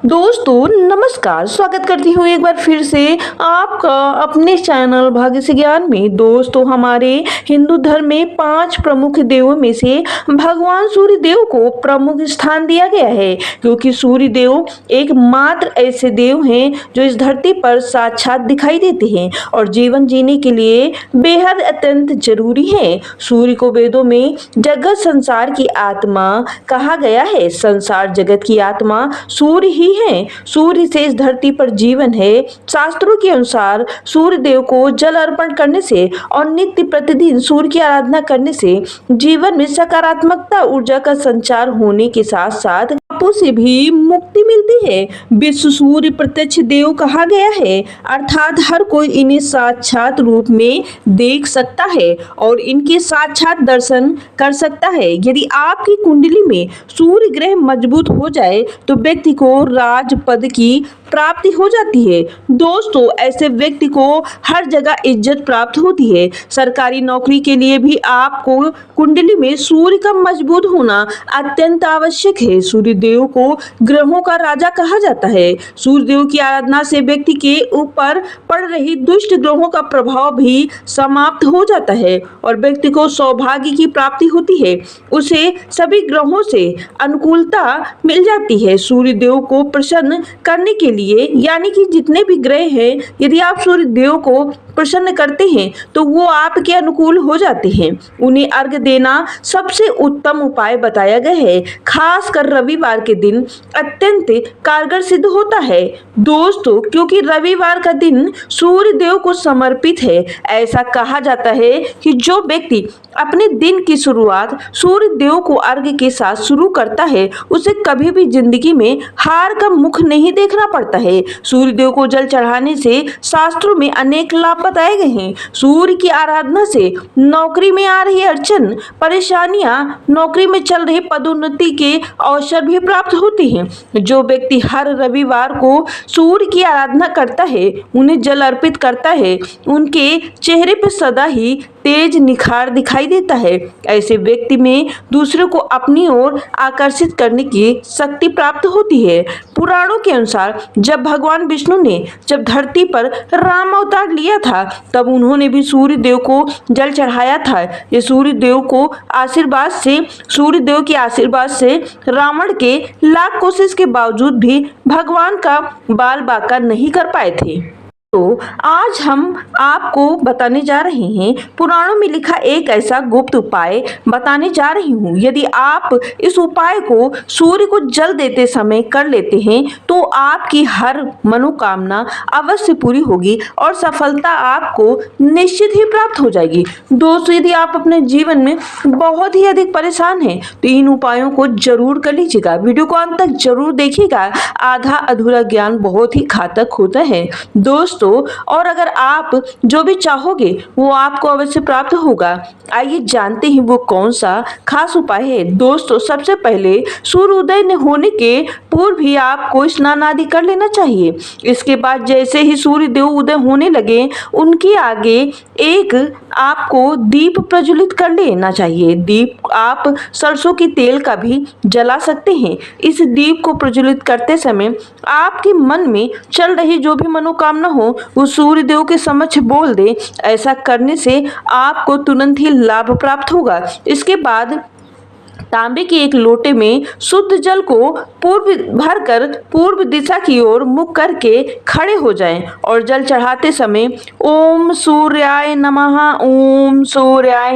दोस्तों नमस्कार, स्वागत करती हूँ एक बार फिर से आपका अपने चैनल भाग्य से ज्ञान में। दोस्तों हमारे हिंदू धर्म में 5 प्रमुख देवों में से भगवान सूर्य देव को प्रमुख स्थान दिया गया है, क्योंकि सूर्य देव एकमात्र ऐसे देव हैं जो इस धरती पर साक्षात दिखाई देते हैं और जीवन जीने के लिए बेहद अत्यंत जरूरी है। सूर्य को वेदों में जगत संसार की आत्मा कहा गया है। संसार जगत की आत्मा सूर्य ही है। सूर्य से इस धरती पर जीवन है। शास्त्रों के अनुसार सूर्य देव को जल अर्पण करने से और नित्य प्रतिदिन सूर्य की आराधना करने से जीवन में सकारात्मकता ऊर्जा का संचार होने के साथ साथ पापों से भी मुक्ति मिलती है। विश्व सूर्य प्रत्यक्ष देव कहा गया है, अर्थात हर कोई इन्हें साक्षात रूप में देख सकता है और इनके साक्षात दर्शन कर सकता है। यदि आपकी कुंडली में सूर्य ग्रह मजबूत हो जाए तो व्यक्ति को राज पद की प्राप्ति हो जाती है। दोस्तों ऐसे व्यक्ति को हर जगह इज्जत प्राप्त होती है। सरकारी नौकरी के लिए भी आपको कुंडली में सूर्य का मजबूत होना अत्यंत आवश्यक है। सूर्य देव को ग्रहों का राजा कहा जाता है। सूर्य देव की आराधना से व्यक्ति के ऊपर पड़ रही दुष्ट ग्रहों का प्रभाव भी समाप्त हो जाता है और व्यक्ति को सौभाग्य की प्राप्ति होती है। उसे सभी ग्रहों से अनुकूलता मिल जाती है। सूर्य देव को प्रसन्न करने के लिए यानी कि जितने भी ग्रह हैं, यदि आप सूर्य देव को प्रसन्न करते हैं तो वो आपके अनुकूल हो जाते हैं। उन्हें अर्घ देना सबसे उत्तम उपाय बताया गया है। खासकर रविवार के दिन अत्यंत कारगर सिद्ध होता है। दोस्तों क्योंकि रविवार का दिन सूर्य देव को समर्पित है, ऐसा कहा जाता है कि जो व्यक्ति अपने दिन की शुरुआत सूर्य देव को अर्घ के साथ शुरू करता है उसे कभी भी जिंदगी में हार का मुख नहीं देखना पड़ता है। सूर्य देव को जल चढ़ाने से शास्त्रों में अनेक लाभ बताए गए हैं। सूर्य की आराधना से नौकरी में आ रही अड़चन परेशानियां, नौकरी में चल रही पदोन्नति के अवसर भी प्राप्त होते हैं। जो व्यक्ति हर रविवार को सूर्य की आराधना करता है, उन्हें जल अर्पित करता है, उनके चेहरे पर सदा ही तेज निखार दिखाई देता है। ऐसे व्यक्ति में दूसरों को अपनी ओर आकर्षित करने की शक्ति प्राप्त होती है। पुराणों के अनुसार जब भगवान विष्णु ने जब धरती पर राम अवतार लिया था तब उन्होंने भी सूर्य देव को जल चढ़ाया था। ये सूर्य देव के आशीर्वाद से रावण के लाख कोशिश के बावजूद भी भगवान का बाल बांका नहीं कर पाए थे। तो आज हम आपको बताने जा रहे हैं, पुराणों में लिखा एक ऐसा गुप्त उपाय बताने जा रही हूँ। यदि आप इस उपाय को सूर्य को जल देते समय कर लेते हैं तो आपकी हर मनोकामना अवश्य पूरी होगी और सफलता आपको निश्चित ही प्राप्त हो जाएगी। दोस्तों यदि आप अपने जीवन में बहुत ही अधिक परेशान हैं तो इन उपायों को जरूर कर लीजिएगा। वीडियो को अंत तक जरूर देखिएगा। आधा अधूरा ज्ञान बहुत ही घातक होता है दोस्तों, और अगर आप जो भी चाहोगे वो आपको अवश्य प्राप्त होगा। आइए जानते हैं वो कौन सा खास उपाय है। दोस्तों सबसे पहले सूर्योदय होने के पूर्व भी आपको स्नान आदि कर लेना चाहिए। इसके बाद जैसे ही सूर्य देव उदय होने लगे उनके आगे एक आपको दीप प्रज्वलित कर लेना चाहिए। दीप आप सरसों के तेल का भी जला सकते हैं। इस दीप को प्रज्वलित करते समय आपके मन में चल रही जो भी मनोकामना हो वो सूर्य देव के समक्ष बोल दे। ऐसा करने से आपको तुरंत ही लाभ प्राप्त होगा। इसके बाद तांबे के एक लोटे में शुद्ध जल को पूर्व दिशा की ओर मुख करके खड़े हो जाएं और जल चढ़ाते समय ओम सूर्याय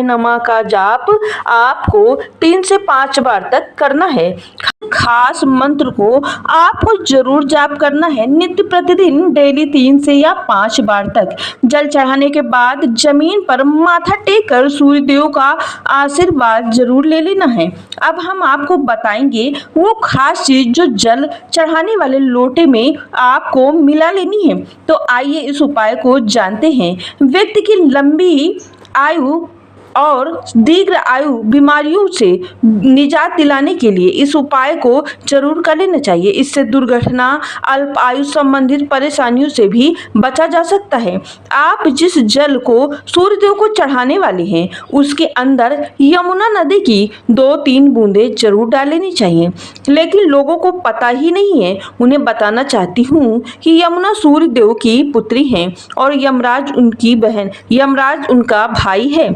नमः का जाप आपको 3 से 5 बार तक करना है। खास मंत्र को आपको जरूर जाप करना है नित्य प्रतिदिन डेली 3 से या 5 बार तक। जल चढ़ाने के बाद जमीन पर माथा टेक कर सूर्य देव का आशीर्वाद जरूर ले लेना है। अब हम आपको बताएंगे वो खास चीज जो जल चढ़ाने वाले लोटे में आपको मिला लेनी है। तो आइए इस उपाय को जानते हैं। व्यक्ति की लंबी आयु और दीर्घ आयु बीमारियों से निजात दिलाने के लिए इस उपाय को जरूर कर लेना चाहिए। इससे दुर्घटना, अल्प आयु संबंधित परेशानियों से भी बचा जा सकता है। आप जिस जल को सूर्यदेव को चढ़ाने वाले हैं उसके अंदर यमुना नदी की 2-3 बूंदें जरूर डाल लेनी चाहिए। लेकिन लोगों को पता ही नहीं है। उन्हें बताना चाहती हूँ कि यमुना सूर्यदेव की पुत्री है और यमराज उनकी बहन, यमराज उनका भाई है।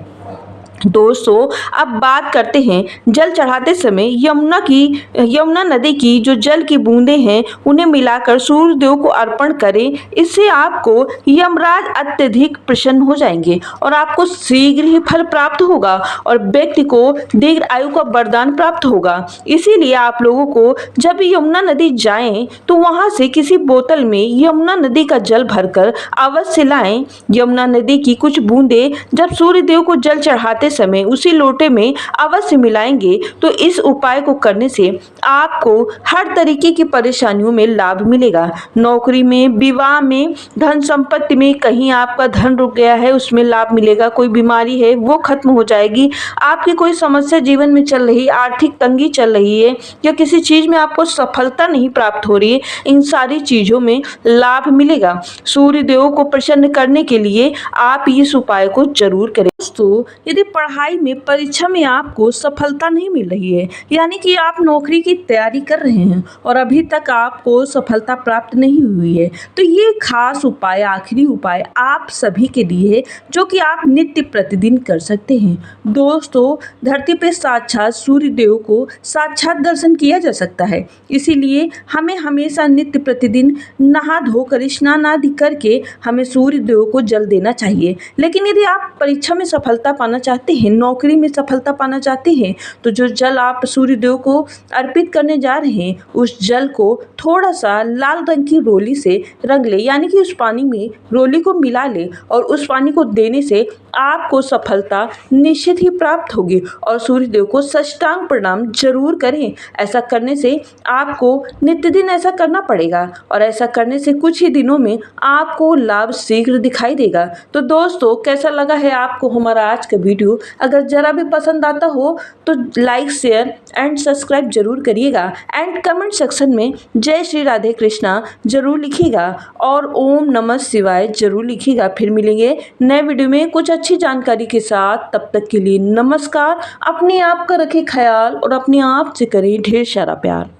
दोस्तों, अब बात करते हैं जल चढ़ाते समय यमुना नदी की जो जल की बूंदें हैं उन्हें मिलाकर सूर्यदेव को अर्पण करें। इससे आपको यमराज अत्यधिक प्रसन्न हो जाएंगे और आपको शीघ्र ही फल प्राप्त होगा और व्यक्ति को दीर्घ आयु का वरदान प्राप्त होगा। इसीलिए आप लोगों को जब भी यमुना नदी जाएं तो वहां से किसी बोतल में यमुना नदी का जल भरकर अवश्य लाएं। यमुना नदी की कुछ बूंदें जब सूर्यदेव को जल चढ़ाते समय उसी लोटे में अवश्य मिलाएंगे तो इस उपाय को करने से आपको हर तरीके की परेशानियों में लाभ मिलेगा। नौकरी में, विवाह में, धन संपत्ति में, कहीं आपका धन रुक गया है उसमें लाभ मिलेगा, कोई बीमारी है वो खत्म हो जाएगी, आपकी कोई समस्या जीवन में चल रही, आर्थिक तंगी चल रही है या किसी चीज में आपको सफलता नहीं प्राप्त हो रही है, इन सारी चीजों में लाभ मिलेगा। सूर्य देव को प्रसन्न करने के लिए आप इस उपाय को जरूर करें। दोस्तों, यदि पढ़ाई में, परीक्षा में आपको सफलता नहीं मिल रही है, यानी कि आप नौकरी की तैयारी कर रहे हैं और अभी तक आपको सफलता प्राप्त नहीं हुई है, तो ये खास उपाय, आखिरी उपाय आप सभी के लिए है जो कि आप नित्य प्रतिदिन कर सकते हैं। दोस्तों, धरती पे साक्षात सूर्य देव को साक्षात दर्शन किया जा सकता है, इसीलिए हमें हमेशा नित्य प्रतिदिन नहा धोकर स्नान आदि करके हमें सूर्य देव को जल देना चाहिए। लेकिन यदि आप परीक्षा में सफलता पाना चाहते हैं, नौकरी में सफलता पाना चाहते हैं, तो जो जल आप सूर्य देव को अर्पित करने जा रहे हैं उस जल को थोड़ा सा लाल रंग की रोली से रंग ले, यानी कि उस पानी में रोली को मिला ले और उस पानी को देने से आपको सफलता निश्चित ही प्राप्त होगी। और सूर्य देव को साष्टांग प्रणाम जरूर करें। ऐसा करने से आपको नित्य दिन ऐसा करना पड़ेगा और ऐसा करने से कुछ ही दिनों में आपको लाभ शीघ्र दिखाई देगा। तो दोस्तों, कैसा लगा है आपको हमारा आज का वीडियो? अगर जरा भी पसंद आता हो तो लाइक, शेयर एंड सब्सक्राइब जरूर करिएगा एंड कमेंट सेक्शन में जय श्री राधे कृष्णा जरूर लिखिएगा और ओम नमः शिवाय जरूर लिखिएगा। फिर मिलेंगे नए वीडियो में कुछ अच्छी जानकारी के साथ। तब तक के लिए नमस्कार। अपने आप का रखें ख्याल और अपने आप से करें ढेर सारा प्यार।